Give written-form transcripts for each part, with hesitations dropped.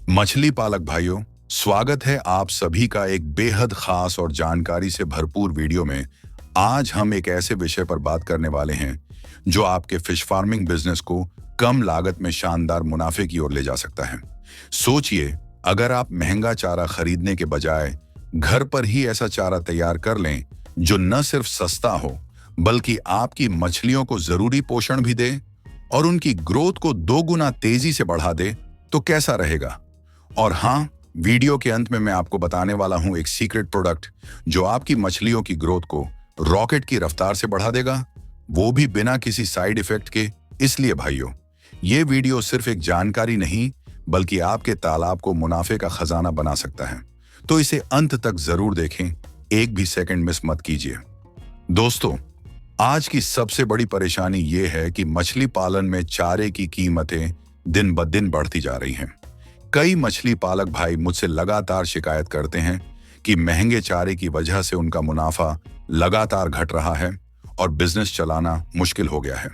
मछली पालक भाइयों, स्वागत है आप सभी का एक बेहद खास और जानकारी से भरपूर वीडियो में। आज हम एक ऐसे विषय पर बात करने वाले हैं जो आपके फिश फार्मिंग बिजनेस को कम लागत में शानदार मुनाफे की ओर ले जा सकता है। सोचिए, अगर आप महंगा चारा खरीदने के बजाय घर पर ही ऐसा चारा तैयार कर लें जो न सिर्फ सस्ता हो बल्कि आपकी मछलियों को जरूरी पोषण भी दे और उनकी ग्रोथ को 2 गुना तेजी से बढ़ा दे, तो कैसा रहेगा। और हाँ, वीडियो के अंत में मैं आपको बताने वाला हूं एक सीक्रेट प्रोडक्ट जो आपकी मछलियों की ग्रोथ को रॉकेट की रफ्तार से बढ़ा देगा, वो भी बिना किसी साइड इफेक्ट के। इसलिए भाइयों, ये वीडियो सिर्फ एक जानकारी नहीं बल्कि आपके तालाब को मुनाफे का खजाना बना सकता है। तो इसे अंत तक जरूर देखें, एक भी सेकंड मिस मत कीजिए। दोस्तों, आज की सबसे बड़ी परेशानी ये है कि मछली पालन में चारे की कीमतें दिन ब दिन बढ़ती जा रही हैं। कई मछली पालक भाई मुझसे लगातार शिकायत करते हैं कि महंगे चारे की वजह से उनका मुनाफा लगातार घट रहा है और बिजनेस चलाना मुश्किल हो गया है।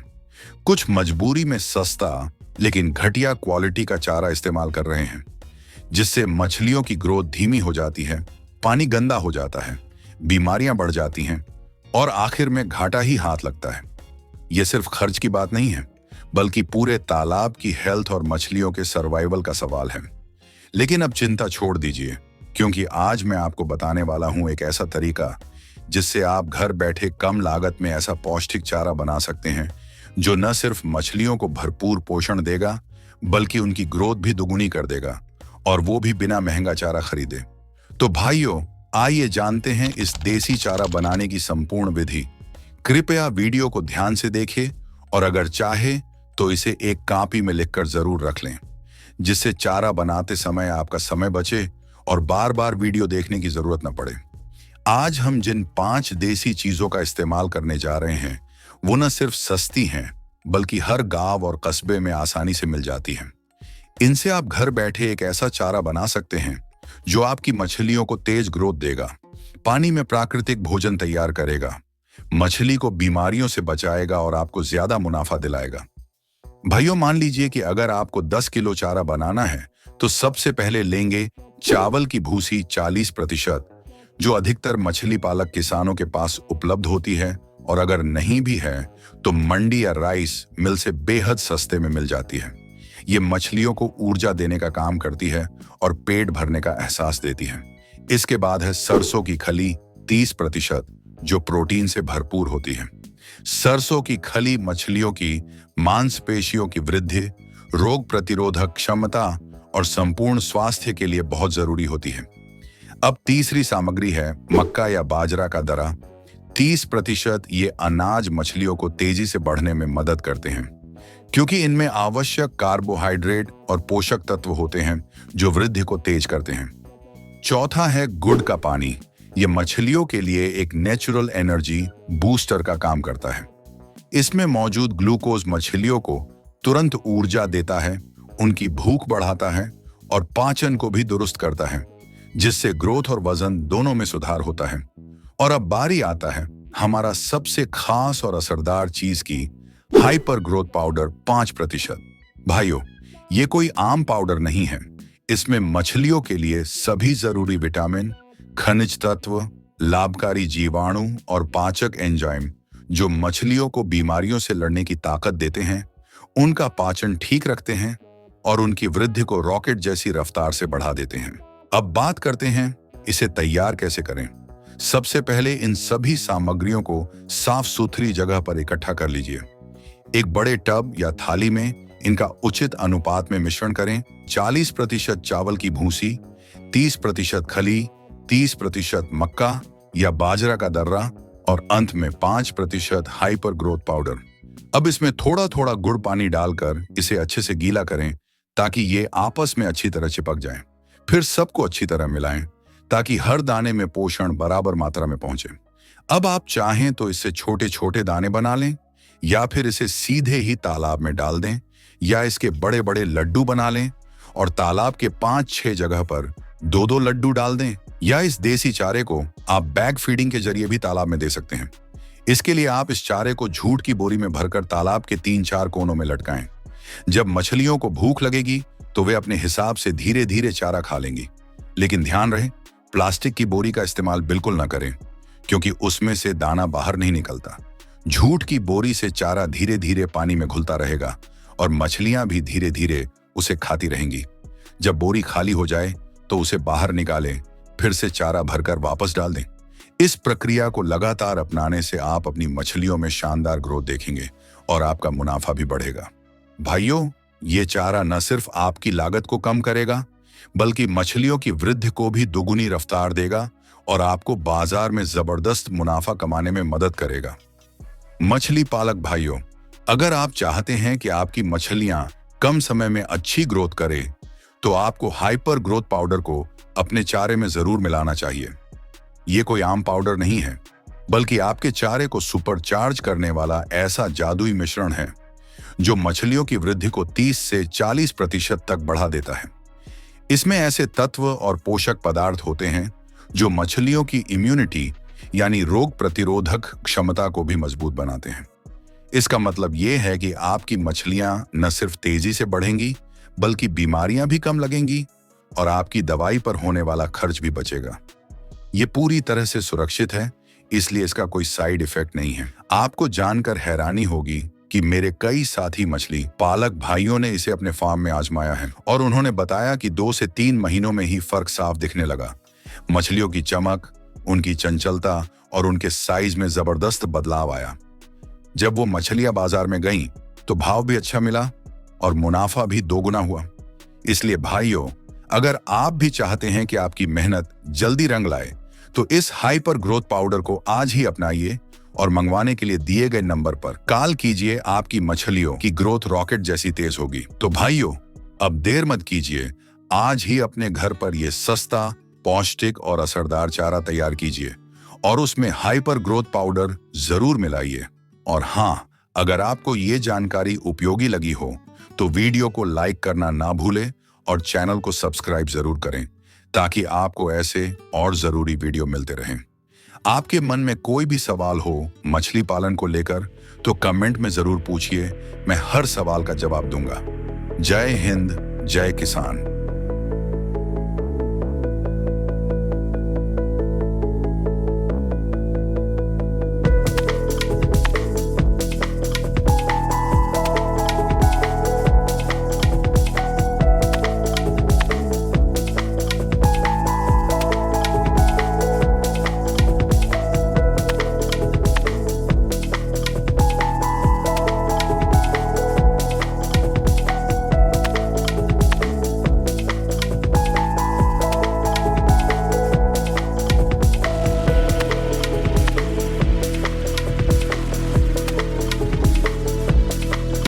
कुछ मजबूरी में सस्ता लेकिन घटिया क्वालिटी का चारा इस्तेमाल कर रहे हैं, जिससे मछलियों की ग्रोथ धीमी हो जाती है, पानी गंदा हो जाता है, बीमारियां बढ़ जाती हैं और आखिर में घाटा ही हाथ लगता है। यह सिर्फ खर्च की बात नहीं है बल्कि पूरे तालाब की हेल्थ और मछलियों के सर्वाइवल का सवाल है। लेकिन अब चिंता छोड़ दीजिए, क्योंकि आज मैं आपको बताने वाला हूं एक ऐसा तरीका जिससे आप घर बैठे कम लागत में ऐसा पौष्टिक चारा बना सकते हैं जो न सिर्फ मछलियों को भरपूर पोषण देगा बल्कि उनकी ग्रोथ भी दुगुनी कर देगा, और वो भी बिना महंगा चारा खरीदे। तो भाइयों, आइए जानते हैं इस देसी चारा बनाने की संपूर्ण विधि। कृपया वीडियो को ध्यान से देखें और अगर चाहे तो इसे एक कॉपी में लिखकर जरूर रख लें, जिससे चारा बनाते समय आपका समय बचे और बार बार वीडियो देखने की जरूरत न पड़े। आज हम जिन 5 देसी चीजों का इस्तेमाल करने जा रहे हैं वो न सिर्फ सस्ती हैं बल्कि हर गांव और कस्बे में आसानी से मिल जाती हैं। इनसे आप घर बैठे एक ऐसा चारा बना सकते हैं जो आपकी मछलियों को तेज ग्रोथ देगा, पानी में प्राकृतिक भोजन तैयार करेगा, मछली को बीमारियों से बचाएगा और आपको ज्यादा मुनाफा दिलाएगा। भाइयों, मान लीजिए कि अगर आपको 10 किलो चारा बनाना है तो सबसे पहले लेंगे चावल की भूसी 40%, जो अधिकतर मछली पालक किसानों के पास उपलब्ध होती है, और अगर नहीं भी है तो मंडी या राइस मिल से बेहद सस्ते में मिल जाती है। ये मछलियों को ऊर्जा देने का काम करती है और पेट भरने का एहसास देती है। इसके बाद है सरसों की खली 30%, जो प्रोटीन से भरपूर होती है। सरसों की खली मछलियों की मांसपेशियों की वृद्धि, रोग प्रतिरोधक क्षमता और संपूर्ण स्वास्थ्य के लिए बहुत जरूरी होती है। अब तीसरी सामग्री है मक्का या बाजरा का दरा 30%। ये अनाज मछलियों को तेजी से बढ़ने में मदद करते हैं, क्योंकि इनमें आवश्यक कार्बोहाइड्रेट और पोषक तत्व होते हैं जो वृद्धि को तेज करते हैं। चौथा है गुड़ का पानी। ये मछलियों के लिए एक नेचुरल एनर्जी बूस्टर का काम करता है। इसमें मौजूद ग्लूकोज मछलियों को तुरंत ऊर्जा देता है, उनकी भूख बढ़ाता है और पाचन को भी दुरुस्त करता है, जिससे ग्रोथ और वजन दोनों में सुधार होता है। और अब बारी आता है हमारा सबसे खास और असरदार चीज की, हाइपर ग्रोथ पाउडर 5%। भाइयों, ये कोई आम पाउडर नहीं है। इसमें मछलियों के लिए सभी जरूरी विटामिन, खनिज तत्व, लाभकारी जीवाणु और पाचक एंजाइम जो मछलियों को बीमारियों से लड़ने की ताकत देते हैं, उनका पाचन ठीक रखते हैं और उनकी वृद्धि को रॉकेट जैसी रफ्तार से बढ़ा देते हैं। अब बात करते हैं इसे तैयार कैसे करें। सबसे पहले इन सभी सामग्रियों को साफ सुथरी जगह पर इकट्ठा कर लीजिए। एक बड़े टब या थाली में इनका उचित अनुपात में मिश्रण करें। 40% चावल की भूसी, 30% खली, 30% मक्का या बाजरा का दर्रा और अंत में 5% हाइपर ग्रोथ पाउडर। अब इसमें थोड़ा थोड़ा गुड़ पानी डालकर इसे अच्छे से गीला करें ताकि ये आपस में अच्छी तरह चिपक जाएं। फिर सबको अच्छी तरह मिलाएं ताकि हर दाने में पोषण बराबर मात्रा में पहुंचे। अब आप चाहें तो इससे छोटे छोटे दाने बना लें या फिर इसे सीधे ही तालाब में डाल दें, या इसके बड़े बड़े लड्डू बना लें और तालाब के 5-6 जगह पर 2-2 लड्डू डाल दें, या इस देसी चारे को आप बैग फीडिंग के जरिए भी तालाब में दे सकते हैं। इसके लिए आप इस चारे को झूठ की बोरी में भरकर तालाब के 3-4 कोनों में लटकाएं। जब मछलियों को भूख लगेगी तो वे अपने हिसाब से धीरे धीरे चारा खा लेंगी। लेकिन ध्यान रहे, प्लास्टिक की बोरी का इस्तेमाल बिल्कुल ना करें, क्योंकि उसमें से दाना बाहर नहीं निकलता। झूठ की बोरी से चारा धीरे धीरे पानी में घुलता रहेगा और मछलियां भी धीरे धीरे उसे खाती रहेंगी। जब बोरी खाली हो जाए तो उसे बाहर निकालें, फिर से चारा भरकर वापस डाल दें। इस प्रक्रिया को लगातार अपनाने से आप अपनी मछलियों में शानदार ग्रोथ देखेंगे और आपका मुनाफा भी बढ़ेगा। भाइयों, ये चारा न सिर्फ आपकी लागत को कम करेगा, बल्कि मछलियों की वृद्धि को भी दोगुनी रफ्तार देगा और आपको बाजार में जबरदस्त मुनाफा कमाने में मदद करेगा। मछली पालक भाइयों, अगर आप चाहते हैं कि आपकी मछलियां कम समय में अच्छी ग्रोथ करें, तो आपको हाइपर ग्रोथ पाउडर को अपने चारे में जरूर मिलाना चाहिए। ये कोई आम पाउडर नहीं है, बल्कि आपके चारे को सुपरचार्ज करने वाला ऐसा जादुई मिश्रण है जो मछलियों की वृद्धि को 30 से 40% तक बढ़ा देता है। इसमें ऐसे तत्व और पोषक पदार्थ होते हैं जो मछलियों की इम्यूनिटी यानी रोग प्रतिरोधक क्षमता को भी मजबूत बनाते हैं। इसका मतलब यह है कि आपकी मछलियां न सिर्फ तेजी से बढ़ेंगी, बल्कि बीमारियां भी कम लगेंगी और आपकी दवाई पर होने वाला खर्च भी बचेगा। ये पूरी तरह से सुरक्षित है, इसलिए इसका कोई साइड इफेक्ट नहीं है। आपको जानकर हैरानी होगी कि मेरे कई साथी मछली पालक भाइयों ने इसे अपने फार्म में आजमाया है और उन्होंने बताया कि 2 से 3 महीनों में ही फर्क साफ दिखने लगा। मछलियों की चमक, उनकी चंचलता और उनके साइज में जबरदस्त बदलाव आया। जब वो मछलियां बाजार में गईं, तो भाव भी अच्छा मिला और मुनाफा भी दोगुना हुआ। इसलिए भाइयों, अगर आप भी चाहते हैं कि आपकी मेहनत जल्दी रंग लाए, तो इस हाइपर ग्रोथ पाउडर को आज ही अपनाइए और मंगवाने के लिए दिए गए नंबर पर कॉल कीजिए। आपकी मछलियों की ग्रोथ रॉकेट जैसी तेज होगी। तो भाइयों, अब देर मत कीजिए, आज ही अपने घर पर यह सस्ता, पौष्टिक और असरदार चारा तैयार कीजिए और उसमें हाइपर ग्रोथ पाउडर जरूर मिलाइए। और हाँ, अगर आपको ये जानकारी उपयोगी लगी हो तो वीडियो को लाइक करना ना भूलें और चैनल को सब्सक्राइब जरूर करें, ताकि आपको ऐसे और जरूरी वीडियो मिलते रहें। आपके मन में कोई भी सवाल हो मछली पालन को लेकर, तो कमेंट में जरूर पूछिए, मैं हर सवाल का जवाब दूंगा। जय हिंद, जय किसान।